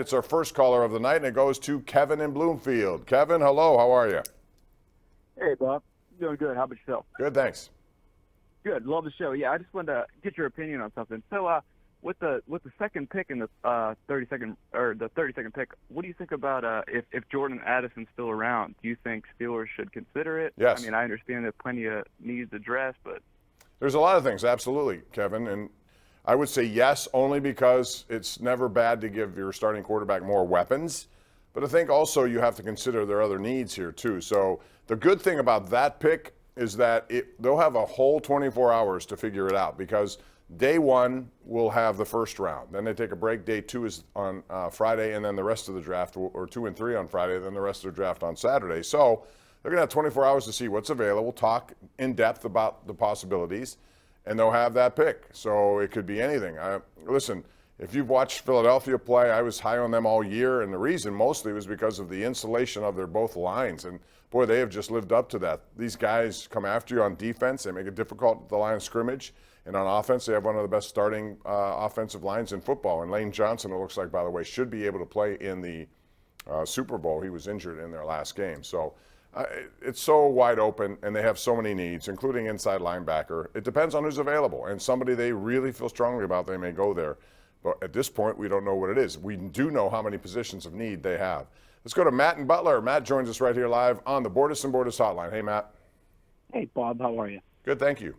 It's our first caller of the night, and it goes to Kevin in Bloomfield. Kevin, hello. How are you? Hey, Bob. Doing good. How about yourself? Good, thanks. Good. Love the show. Yeah, I just wanted to get your opinion on something. So, with the second pick in the 30-second pick, what do you think about if Jordan Addison's still around? Do you think Steelers should consider it? Yes. I mean, I understand there's plenty of needs addressed, but There's a lot of things, absolutely, Kevin. And I would say yes, only because it's never bad to give your starting quarterback more weapons. But I think also you have to consider their other needs here, too. So the good thing about that pick is that they'll have a whole 24 hours to figure it out, because day one will have the first round. Then they take a break. Day two is on Friday, and then the rest of the draft, or 2 and 3 on Friday, then the rest of the draft on Saturday. So they're going to have 24 hours to see what's available, talk in depth about the possibilities, and they'll have that pick. So it could be anything. Listen, if you've watched Philadelphia play, I was high on them all year, and the reason mostly was because of the insulation of their both lines. And boy, they have just lived up to that. These guys come after you on defense. They make it difficult at the line of scrimmage. And on offense, they have one of the best starting offensive lines in football. And Lane Johnson, it looks like, by the way, should be able to play in the Super Bowl. He was injured in their last game. So it's so wide open, and they have so many needs, including inside linebacker. It depends on who's available. And somebody they really feel strongly about, they may go there. But at this point, we don't know what it is. We do know how many positions of need they have. Let's go to Matt in Butler. Matt joins us right here live on the Bordas and Bordas hotline. Hey, Matt. Hey, Bob, how are you? Good, thank you.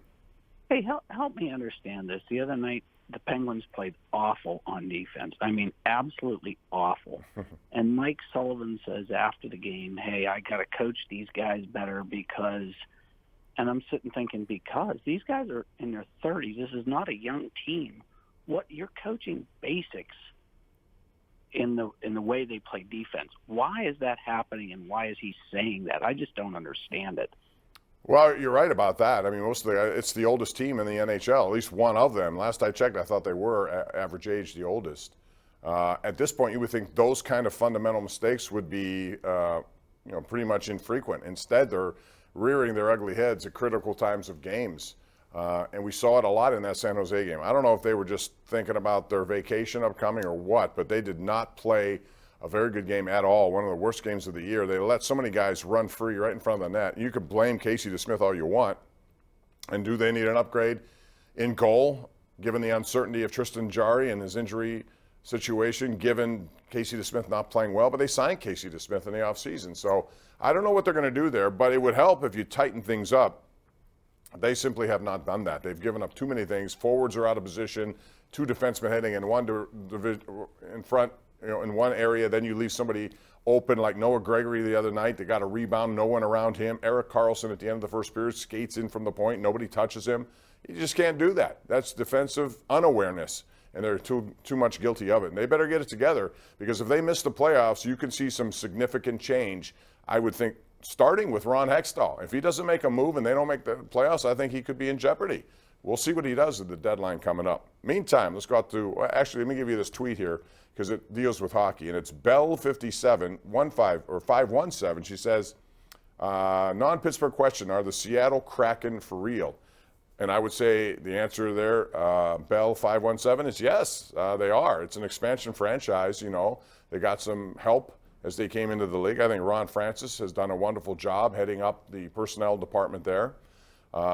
Hey, help me understand this. The other night, the Penguins played awful on defense. I mean, absolutely awful. And Mike Sullivan says after the game, hey, I got to coach these guys better because, and I'm sitting thinking, because these guys are in their 30s. This is not a young team. What you're coaching basics in the way they play defense. Why is that happening, and why is he saying that? I just don't understand it. Well, you're right about that. I mean, it's the oldest team in the NHL, at least one of them. Last I checked, I thought they were average age the oldest. At this point, you would think those kind of fundamental mistakes would be, pretty much infrequent. Instead, they're rearing their ugly heads at critical times of games. And we saw it a lot in that San Jose game. I don't know if they were just thinking about their vacation upcoming or what, but they did not play a very good game at all. One of the worst games of the year. They let so many guys run free right in front of the net. You could blame Casey DeSmith all you want. And do they need an upgrade in goal, given the uncertainty of Tristan Jarry and his injury situation, given Casey DeSmith not playing well? But they signed Casey DeSmith in the offseason. So I don't know what they're going to do there, but it would help if you tighten things up. They simply have not done that. They've given up too many things. Forwards are out of position, 2 defensemen heading in one in front, in one area. Then you leave somebody open like Noah Gregory the other night. They got a rebound, no one around him. Eric Carlson at the end of the first period skates in from the point. Nobody touches him. You just can't do that. That's defensive unawareness, and they're too much guilty of it. And they better get it together, because if they miss the playoffs, you can see some significant change, I would think, starting with Ron Hextall. If he doesn't make a move and they don't make the playoffs, I think he could be in jeopardy. We'll see what he does at the deadline coming up. Meantime, let's go out to, actually, let me give you this tweet here, because it deals with hockey, and it's Bell5715 She says, non-Pittsburgh question, are the Seattle Kraken for real? And I would say the answer there, Bell517, is yes, they are. It's an expansion franchise. They got some help as they came into the league. I think Ron Francis has done a wonderful job heading up the personnel department there.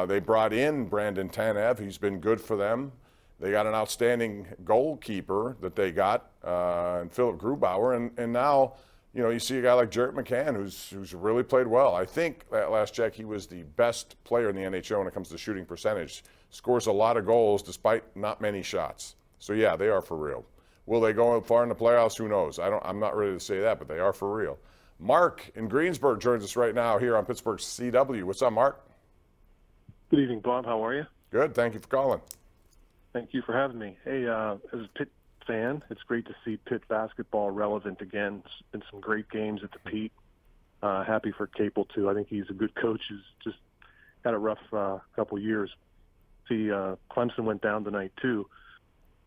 They brought in Brandon Tanev. He's been good for them. They got an outstanding goalkeeper that they got, and Philip Grubauer. And now, you see a guy like Jarrett McCann who's really played well. I think at last check he was the best player in the NHL when it comes to shooting percentage. Scores a lot of goals despite not many shots. So yeah, they are for real. Will they go far in the playoffs? Who knows? I'm not ready to say that, but they are for real. Mark in Greensburg joins us right now here on Pittsburgh CW. What's up, Mark? Good evening, Bob. How are you? Good. Thank you for calling. Thank you for having me. Hey, as a Pitt fan, it's great to see Pitt basketball relevant again. It's been some great games at the Pete. Happy for Capel, too. I think he's a good coach. He's just had a rough couple years. See, Clemson went down tonight, too.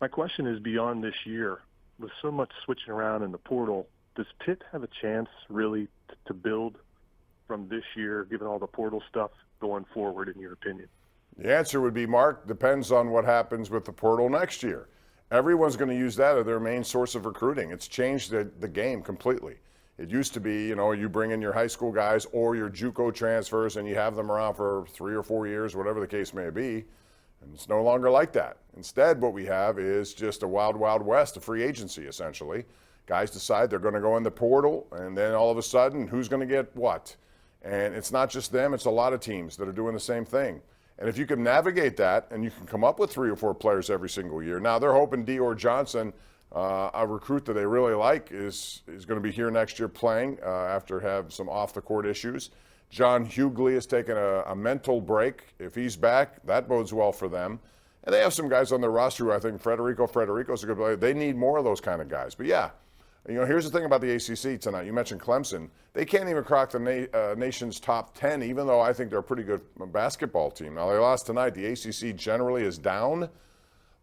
My question is, beyond this year, with so much switching around in the portal, does Pitt have a chance really to build from this year, given all the portal stuff going forward, in your opinion? The answer would be, Mark, depends on what happens with the portal next year. Everyone's going to use that as their main source of recruiting. It's changed the game completely. It used to be, you bring in your high school guys or your JUCO transfers and you have them around for 3 or 4 years, whatever the case may be. And it's no longer like that. Instead, what we have is just a wild, wild west, a free agency, essentially. Guys decide they're going to go in the portal, and then all of a sudden, who's going to get what? And it's not just them, it's a lot of teams that are doing the same thing. And if you can navigate that and you can come up with 3 or 4 players every single year. Now, they're hoping Dior Johnson, a recruit that they really like, is going to be here next year playing after have some off-the-court issues. John Hughley has taken a mental break. If he's back, that bodes well for them. And they have some guys on their roster who I think Frederico's a good player. They need more of those kind of guys. But, yeah, here's the thing about the ACC tonight. You mentioned Clemson. They can't even crack the nation's top 10, even though I think they're a pretty good basketball team. Now, they lost tonight. The ACC generally is down.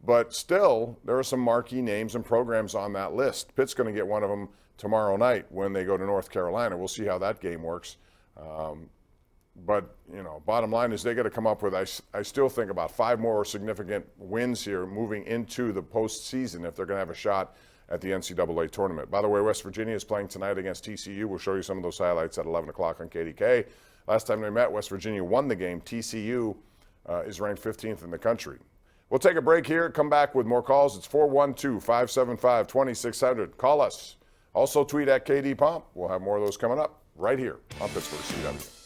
But still, there are some marquee names and programs on that list. Pitt's going to get one of them tomorrow night when they go to North Carolina. We'll see how that game works. But, bottom line is they got to come up with, I still think, about 5 more significant wins here moving into the postseason if they're going to have a shot at the NCAA tournament. By the way, West Virginia is playing tonight against TCU. We'll show you some of those highlights at 11 o'clock on KDKA. Last time they met, West Virginia won the game. TCU is ranked 15th in the country. We'll take a break here, come back with more calls. It's 412-575-2600. Call us. Also tweet at KD Pomp. We'll have more of those coming up right here on Pittsburgh CW.